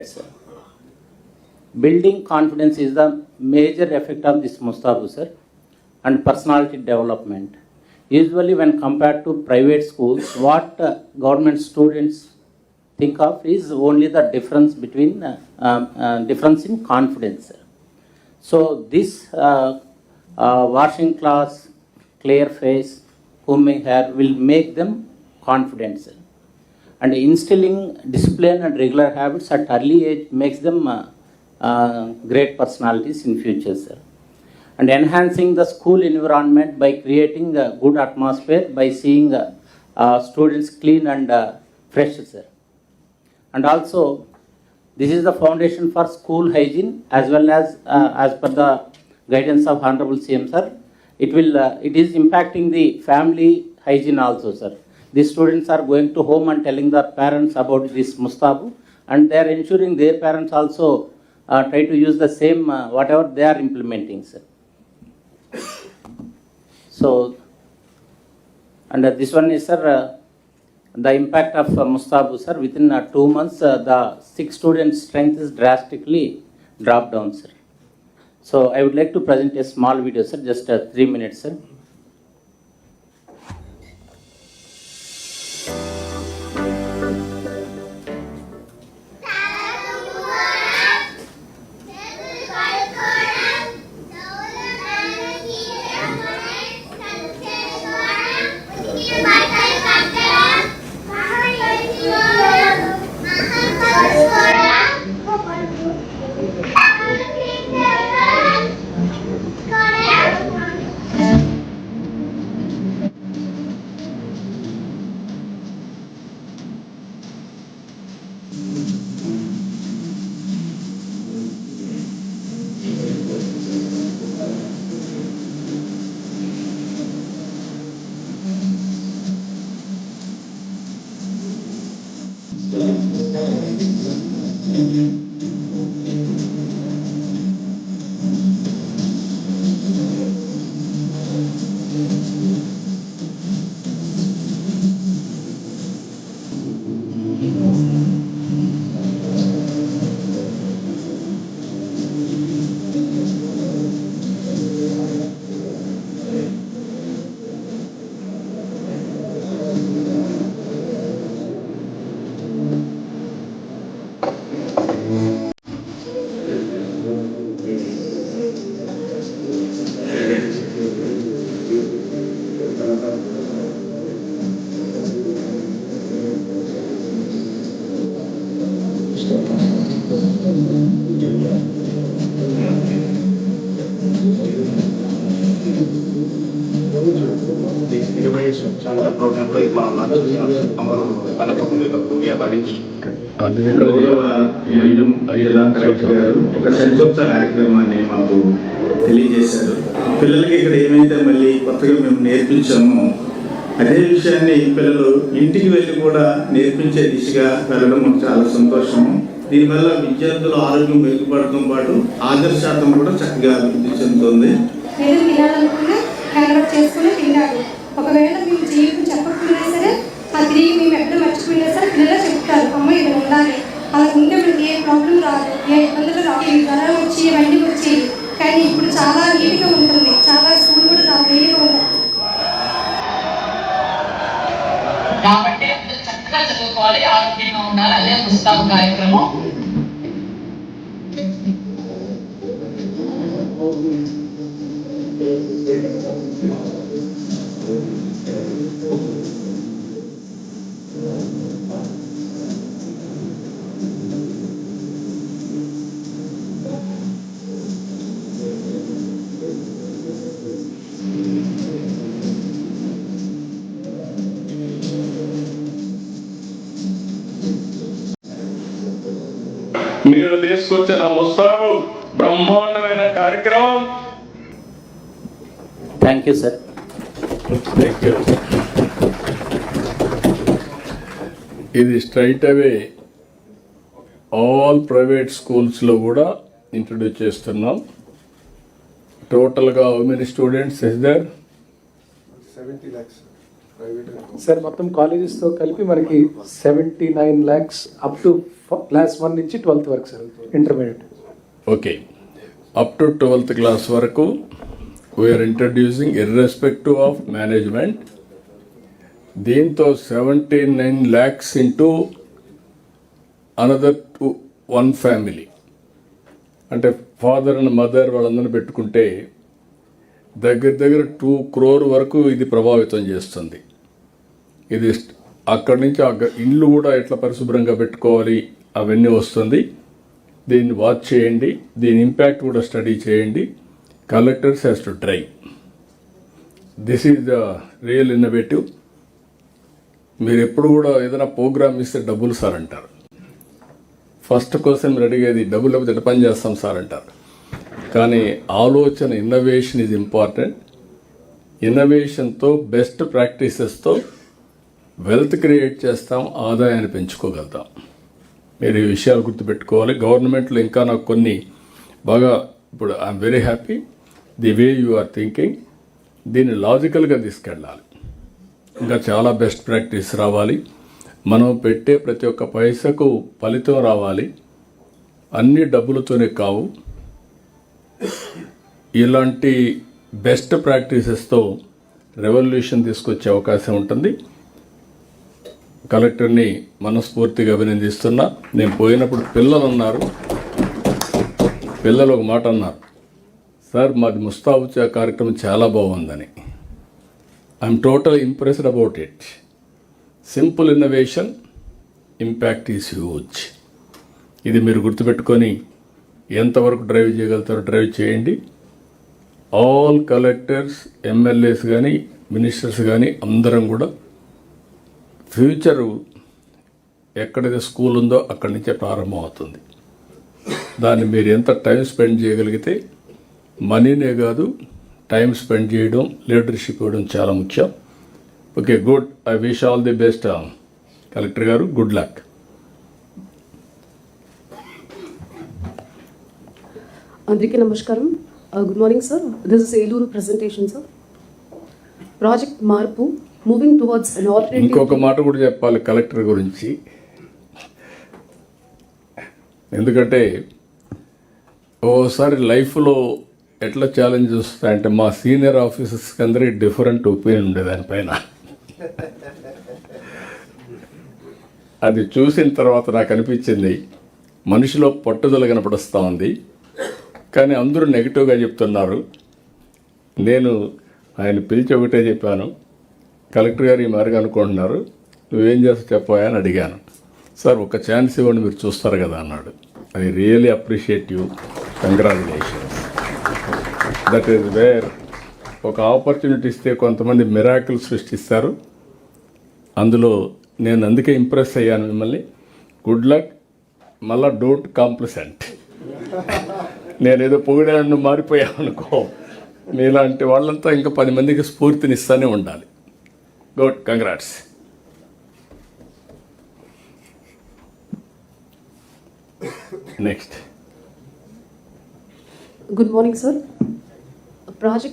Sir. Building confidence is the major effect of this Mustabu, sir, and personality development. Usually, when compared to private schools, what government students think of is only the difference between difference in confidence. Sir. So, this washing class, clear face, combing hair will make them confident, sir. And instilling discipline and regular habits at early age makes them great personalities in future, sir. And enhancing the school environment by creating a good atmosphere by seeing students clean and fresh, sir. And also, this is the foundation for school hygiene as well as per the guidance of Honorable CM, sir. It is impacting the family hygiene also, sir. These students are going to home and telling their parents about this Mustabu, and they are ensuring their parents also try to use the same whatever they are implementing, sir. So, and this one is, sir, the impact of Mustabu, sir. Within 2 months, the 6 students' strength is drastically dropped down, sir. So, I would like to present a small video, sir, just 3 minutes, sir. ఒక సంక్షిప్త కార్యక్రమాన్ని మాకు తెలియజేశారు. పిల్లలకి ఇక్కడ ఏమైతే మళ్ళీ కొత్తగా మేము నేర్పించామో అదే విషయాన్ని పిల్లలు ఇంటికి వెళ్ళి కూడా నేర్పించే దిశగా వెళ్ళడం మాకు చాలా సంతోషము. దీనివల్ల విద్యార్థుల ఆరోగ్యం మెరుగుపడటం పాటు హాజరు శాతం కూడా చక్కగా అభివృద్ధి చెందుతుంది. ఒకవేళ మేము జీవితం చెప్పకపోయినా సరే ఆ తిరిగి మేము ఎక్కడ మర్చిపోయినా సరే పిల్లలు చెప్తారు, అమ్మ ఇది ఉండాలి, అలా ఉంటే మనకి ఏ ప్రాబ్లం రాదు, ఏ ఇబ్బందులు రాదు, జ్వరం వచ్చి ఇవన్నీ వచ్చి. కానీ ఇప్పుడు చాలా నీట్గా ఉంటుంది, చాలా స్కూల్ కూడా చాలా నీట్గా ఉంటుంది. కాబట్టి చక్కగా చదువుకోవాలి, ఆరోగ్యంగా ఉండాలి. అదే ముస్తాబు కార్యక్రమం. మీరు తీసుకొచ్చిన ముస్తాబు బ్రహ్మాండమైన కార్యక్రమం. Thank you, sir. ఇది స్ట్రైట్ అవే ఆల్ ప్రైవేట్ స్కూల్స్లో కూడా ఇంట్రడ్యూస్ చేస్తున్నాం. టోటల్గా how many students is there? 70 lakhs. Sir మొత్తం కాలేజెస్తో కలిపి మనకి 79 lakhs అప్ టు క్లాస్ 1 నుంచి 12th వరకు sir intermediate. Okay, up to 12th class వరకు we are introducing irrespective of management. దీంతో 79 lakhs ఇంటూ అనదర్ 1 ఫ్యామిలీ, అంటే ఫాదర్ అండ్ మదర్ వాళ్ళందరినీ పెట్టుకుంటే దగ్గర 2 crore వరకు ఇది ప్రభావితం చేస్తుంది. ఇది అక్కడి నుంచి ఇల్లు కూడా ఎట్లా పరిశుభ్రంగా పెట్టుకోవాలి అవన్నీ వస్తుంది. దీన్ని వాచ్ చేయండి, దీని ఇంపాక్ట్ కూడా స్టడీ చేయండి. Collectors has to try. This is the real innovative. మీరు ఎప్పుడు కూడా ఏదైనా ప్రోగ్రామ్ ఇస్తే డబ్బులు సార్ అంటారు. ఫస్ట్ క్వశ్చన్ మీరు అడిగేది డబ్బులు లేకపోతే ఎట్లా పని చేస్తాం సార్ అంటారు. కానీ ఆలోచన, ఇన్నోవేషన్ ఈజ్ ఇంపార్టెంట్. ఇన్నోవేషన్తో, బెస్ట్ ప్రాక్టీసెస్తో వెల్త్ క్రియేట్ చేస్తాం, ఆదాయాన్ని పెంచుకోగలుగుతాం. మీరు ఈ విషయాలు గుర్తుపెట్టుకోవాలి. గవర్నమెంట్లో ఇంకా నాకు కొన్ని బాగా, ఇప్పుడు I'm very happy the way you are thinking. దీన్ని లాజికల్గా తీసుకెళ్ళాలి. ఇంకా చాలా బెస్ట్ ప్రాక్టీస్ రావాలి. మనం పెట్టే ప్రతి ఒక్క పైసకు ఫలితం రావాలి. అన్ని డబ్బులతోనే కావు. ఇలాంటి బెస్ట్ ప్రాక్టీసెస్తో రెవల్యూషన్ తీసుకొచ్చే అవకాశం ఉంటుంది. కలెక్టర్ని మనస్ఫూర్తిగా అభినందిస్తున్నా. నేను పోయినప్పుడు పిల్లలు అన్నారు, పిల్లలు ఒక మాట అన్నారు, సార్ మాది ముస్తాబు కార్యక్రమం చాలా బాగుందని. I'm total impressed about it. Simple innovation, impact is huge. ఇది మీరు గుర్తుపెట్టుకొని ఎంతవరకు డ్రైవ్ చేయగలుగుతారో డ్రైవ్ చేయండి. ఆల్ కలెక్టర్స్, ఎమ్మెల్యేస్ కానీ, మినిస్టర్స్ కానీ అందరం కూడా ఫ్యూచరు ఎక్కడైతే స్కూల్ ఉందో అక్కడి నుంచే ప్రారంభం అవుతుంది. దాన్ని మీరు ఎంత టైం స్పెండ్ చేయగలిగితే, మనీనే కాదు టైం స్పెండ్ చేయడం, లీడర్షిప్ ఇవ్వడం చాలా ముఖ్యం. Okay, good. I wish all the best collector garu. Good luck. అందరికీ నమస్కారం. Good morning sir. This is Eluru presentation sir. Project Marpu moving towards an alternative. ఇంకొక మాట కూడా చెప్పాలి కలెక్టర్ గురించి. ఎందుకంటే ఓసారి లైఫ్లో ఎట్లా ఛాలెంజ్ వస్తాయంటే, మా సీనియర్ ఆఫీసర్స్కి అందరికీ డిఫరెంట్ ఒపీనియన్ ఉండే దానిపైన. అది చూసిన తర్వాత నాకు అనిపించింది మనిషిలో పట్టుదల కనపడుస్తూ ఉంది. కానీ అందరూ నెగిటివ్గా చెప్తున్నారు. నేను ఆయన పిలిచి ఒకటే చెప్పాను, కలెక్టర్ గారు ఈ మారిగా అనుకుంటున్నారు, నువ్వేం చేస్తా చెప్పాయా అని అడిగాను. సార్ ఒక ఛాన్స్ ఇవ్వండి మీరు చూస్తారు కదా అన్నాడు. I really appreciate you, congratulations. That is where ఒక ఆపర్చునిటీ ఇస్తే కొంతమంది మిరాకిల్ సృష్టిస్తారు. అందులో నేను అందుకే ఇంప్రెస్ అయ్యాను మిమ్మల్ని. Good luck. మళ్ళా డోంట్ కాంప్లిసెంట్. నేనేదో పొగిడాను మారిపోయాను అనుకో. మీలాంటి వాళ్ళంతా ఇంకా 10 మందికి స్ఫూర్తినిస్తూనే ఉండాలి. Good, congrats. Next. Good morning sir. Project